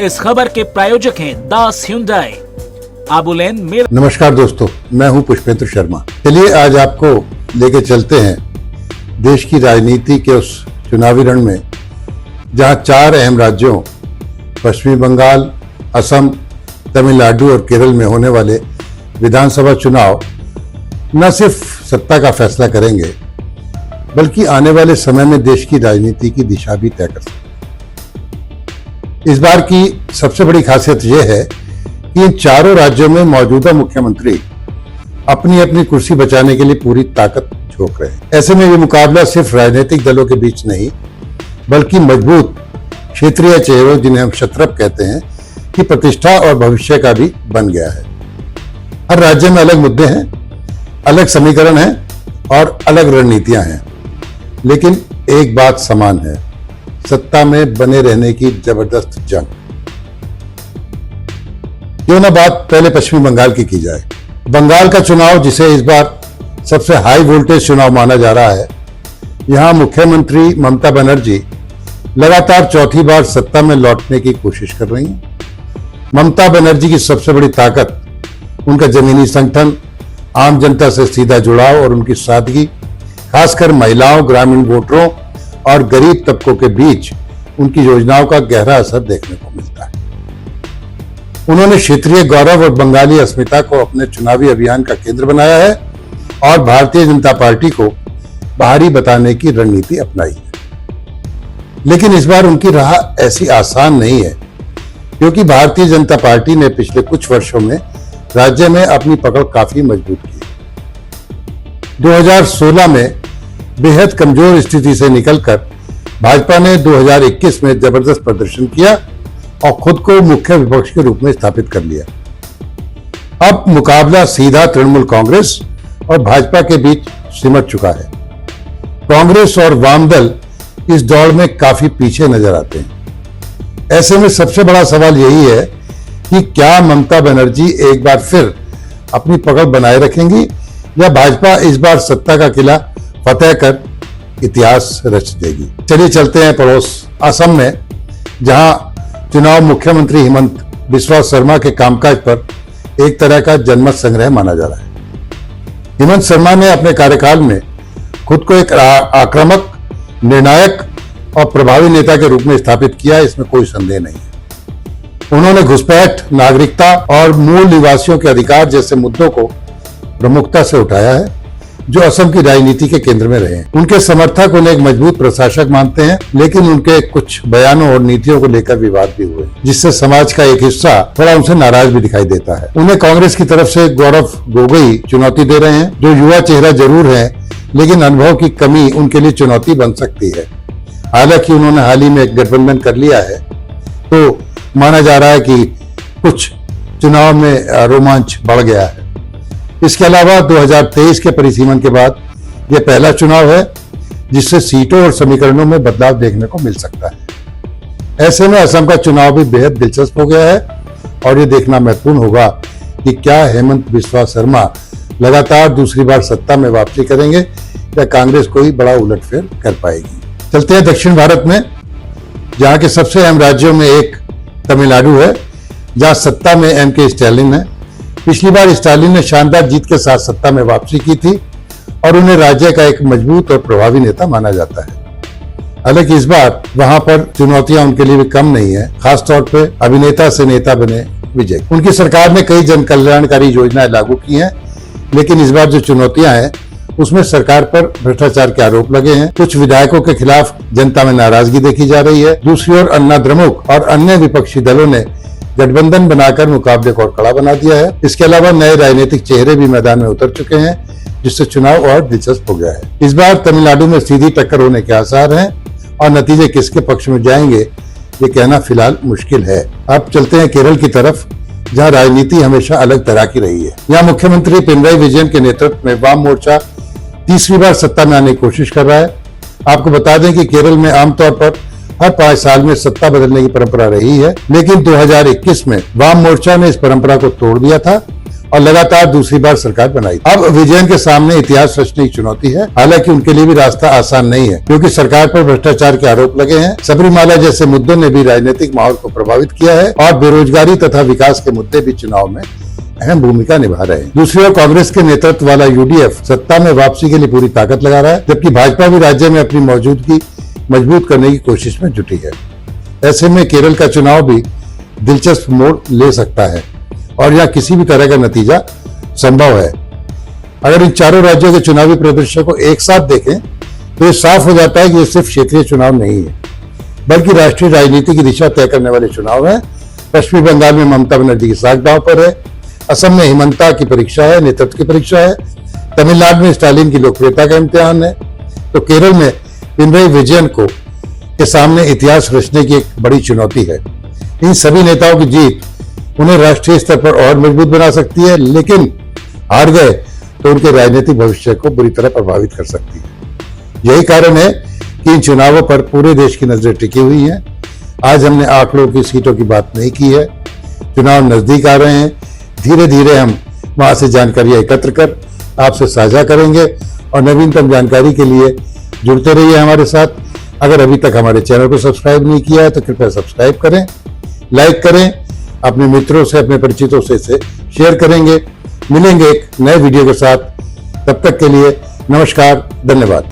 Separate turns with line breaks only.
इस खबर के प्रायोजक हैं दास ह्युंडई, आबुलेन मेर।
नमस्कार दोस्तों, मैं हूं पुष्पेंद्र शर्मा। चलिए आज आपको लेके चलते हैं देश की राजनीति के उस चुनावी रण में जहां 4 अहम राज्यों पश्चिमी बंगाल, असम, तमिलनाडु और केरल में होने वाले विधानसभा चुनाव न सिर्फ सत्ता का फैसला करेंगे बल्कि आने वाले समय में देश की राजनीति की दिशा भी तय कर सकते हैं। इस बार की सबसे बड़ी खासियत यह है कि इन चारों राज्यों में मौजूदा मुख्यमंत्री अपनी अपनी कुर्सी बचाने के लिए पूरी ताकत झोंक रहे हैं। ऐसे में ये मुकाबला सिर्फ राजनीतिक दलों के बीच नहीं बल्कि मजबूत क्षेत्रीय चेहरों, जिन्हें हम क्षत्रप कहते हैं, की प्रतिष्ठा और भविष्य का भी बन गया है। हर राज्य में अलग मुद्दे हैं, अलग समीकरण हैं और अलग रणनीतियां हैं, लेकिन एक बात समान है, सत्ता में बने रहने की जबरदस्त जंग। क्यों ना बात पहले पश्चिमी बंगाल की जाए। बंगाल का चुनाव, जिसे इस बार सबसे हाई वोल्टेज चुनाव माना जा रहा है, यहां मुख्यमंत्री ममता बनर्जी लगातार चौथी बार सत्ता में लौटने की कोशिश कर रही हैं। ममता बनर्जी की सबसे बड़ी ताकत उनका जमीनी संगठन, आम जनता से सीधा जुड़ाव और उनकी सादगी, खासकर महिलाओं, ग्रामीण वोटरों और गरीब तबकों के बीच उनकी योजनाओं का गहरा असर देखने को मिलता है। उन्होंने क्षेत्रीय गौरव और बंगाली अस्मिता को अपने चुनावी अभियान का केंद्र बनाया है और भारतीय जनता पार्टी को बाहरी बताने की रणनीति अपनाई है। लेकिन इस बार उनकी राह ऐसी आसान नहीं है, क्योंकि भारतीय जनता पार्टी ने पिछले कुछ वर्षों में राज्य में अपनी पकड़ काफी मजबूत की है। 2016 में बेहद कमजोर स्थिति से निकलकर भाजपा ने 2021 में जबरदस्त प्रदर्शन किया और खुद को मुख्य विपक्ष के रूप में स्थापित कर लिया। अब मुकाबला सीधा तृणमूल कांग्रेस और भाजपा के बीच सिमट चुका है। कांग्रेस और वाम दल इस दौड़ में काफी पीछे नजर आते हैं। ऐसे में सबसे बड़ा सवाल यही है कि क्या ममता बनर्जी एक बार फिर अपनी पकड़ बनाए रखेंगी या भाजपा इस बार सत्ता का किला फतेह कर इतिहास रच देगी। चलिए चलते हैं पड़ोस असम में, जहां चुनाव मुख्यमंत्री हिमंत बिस्वा शर्मा के कामकाज पर एक तरह का जनमत संग्रह माना जा रहा है। हिमंत शर्मा ने अपने कार्यकाल में खुद को एक आक्रामक, निर्णायक और प्रभावी नेता के रूप में स्थापित किया, इसमें कोई संदेह नहीं है। उन्होंने घुसपैठ, नागरिकता और मूल निवासियों के अधिकार जैसे मुद्दों को प्रमुखता से उठाया है, जो असम की राजनीति के केंद्र में रहे हैं। उनके समर्थक उन्हें एक मजबूत प्रशासक मानते हैं, लेकिन उनके कुछ बयानों और नीतियों को लेकर विवाद भी हुए, जिससे समाज का एक हिस्सा थोड़ा उनसे नाराज भी दिखाई देता है। उन्हें कांग्रेस की तरफ से गौरव गोगोई चुनौती दे रहे हैं, जो युवा चेहरा जरूर है, लेकिन अनुभव की कमी उनके लिए चुनौती बन सकती है। हालांकि उन्होंने हाल ही में एक गठबंधन कर लिया है, तो माना जा रहा है कि कुछ चुनाव में रोमांच बढ़ गया है। इसके अलावा 2023 के परिसीमन के बाद यह पहला चुनाव है जिससे सीटों और समीकरणों में बदलाव देखने को मिल सकता है। ऐसे में असम का चुनाव भी बेहद दिलचस्प हो गया है और ये देखना महत्वपूर्ण होगा कि क्या हेमंत बिस्वा शर्मा लगातार दूसरी बार सत्ता में वापसी करेंगे या कांग्रेस कोई बड़ा उलटफेर कर पाएगी। चलते हैं दक्षिण भारत में, जहां के सबसे अहम राज्यों में एक तमिलनाडु है, जहां सत्ता में एम.के. स्टालिन है। पिछली बार स्टालिन ने शानदार जीत के साथ सत्ता में वापसी की थी और उन्हें राज्य का एक मजबूत और प्रभावी नेता माना जाता है। हालांकि इस बार वहां पर चुनौतियां उनके लिए भी कम नहीं है, खासतौर पर अभिनेता से नेता बने विजय। उनकी सरकार ने कई जन कल्याणकारी योजनाएं लागू की हैं, लेकिन इस बार जो चुनौतियां हैं उसमें सरकार पर भ्रष्टाचार के आरोप लगे हैं। कुछ विधायकों के खिलाफ जनता में नाराजगी देखी जा रही है। दूसरी ओर अन्ना द्रमुक और अन्य विपक्षी दलों ने गठबंधन बनाकर मुकाबले को और कड़ा बना दिया है। इसके अलावा नए राजनीतिक चेहरे भी मैदान में उतर चुके हैं, जिससे चुनाव और दिलचस्प हो गया है। इस बार तमिलनाडु में सीधी टक्कर होने के आसार हैं और नतीजे किसके पक्ष में जाएंगे ये कहना फिलहाल मुश्किल है। अब चलते हैं केरल की तरफ, जहां राजनीति हमेशा अलग तरह की रही है। यहाँ मुख्यमंत्री पिनराई विजयन के नेतृत्व में वाम मोर्चा तीसरी बार सत्ता में आने की कोशिश कर रहा है। आपको बता दें कि केरल में आमतौर पर हर 5 साल में सत्ता बदलने की परंपरा रही है, लेकिन 2021 में वाम मोर्चा ने इस परंपरा को तोड़ दिया था और लगातार दूसरी बार सरकार बनाई। अब विजयन के सामने इतिहास रचने की चुनौती है। हालांकि उनके लिए भी रास्ता आसान नहीं है, क्योंकि सरकार पर भ्रष्टाचार के आरोप लगे हैं। सबरीमाला जैसे मुद्दों ने भी राजनीतिक माहौल को प्रभावित किया है और बेरोजगारी तथा विकास के मुद्दे भी चुनाव में अहम भूमिका निभा रहे हैं। दूसरी ओर कांग्रेस के नेतृत्व वाला यूडीएफ सत्ता में वापसी के लिए पूरी ताकत लगा रहा है, जबकि भाजपा भी राज्य में अपनी मौजूदगी मजबूत करने की कोशिश में जुटी है। ऐसे में केरल का चुनाव भी दिलचस्प मोड़ ले सकता है और यहाँ किसी भी तरह का नतीजा संभव है। अगर इन चारों राज्यों के चुनावी परिदृश्य को एक साथ देखें तो ये साफ हो जाता है कि ये सिर्फ क्षेत्रीय चुनाव नहीं है, बल्कि राष्ट्रीय राजनीति की दिशा तय करने वाले चुनाव है। पश्चिमी बंगाल में ममता बनर्जी की साख दांव पर है, असम में हिमंता की परीक्षा है, नेतृत्व की परीक्षा है, तमिलनाडु में स्टालिन की लोकप्रियता का इम्तिहान है, तो केरल में पिनरई विजयन के सामने इतिहास रचने की एक बड़ी चुनौती है। इन सभी नेताओं की जीत उन्हें राष्ट्रीय स्तर पर और मजबूत बना सकती है, लेकिन हार गए तो उनके राजनीतिक भविष्य को बुरी तरह प्रभावित कर सकती है। यही कारण है कि इन चुनावों पर पूरे देश की नजरें टिकी हुई हैं। आज हमने आंकड़ों की सीटों की बात नहीं की है। चुनाव नजदीक आ रहे हैं, धीरे धीरे हम वहां से जानकारियां एकत्र कर आपसे साझा करेंगे और नवीनतम जानकारी के लिए जुड़ते रहिए हमारे साथ। अगर अभी तक हमारे चैनल को सब्सक्राइब नहीं किया है तो कृपया सब्सक्राइब करें, लाइक करें, अपने मित्रों से, अपने परिचितों से इसे शेयर करेंगे। मिलेंगे एक नए वीडियो के साथ, तब तक के लिए नमस्कार, धन्यवाद।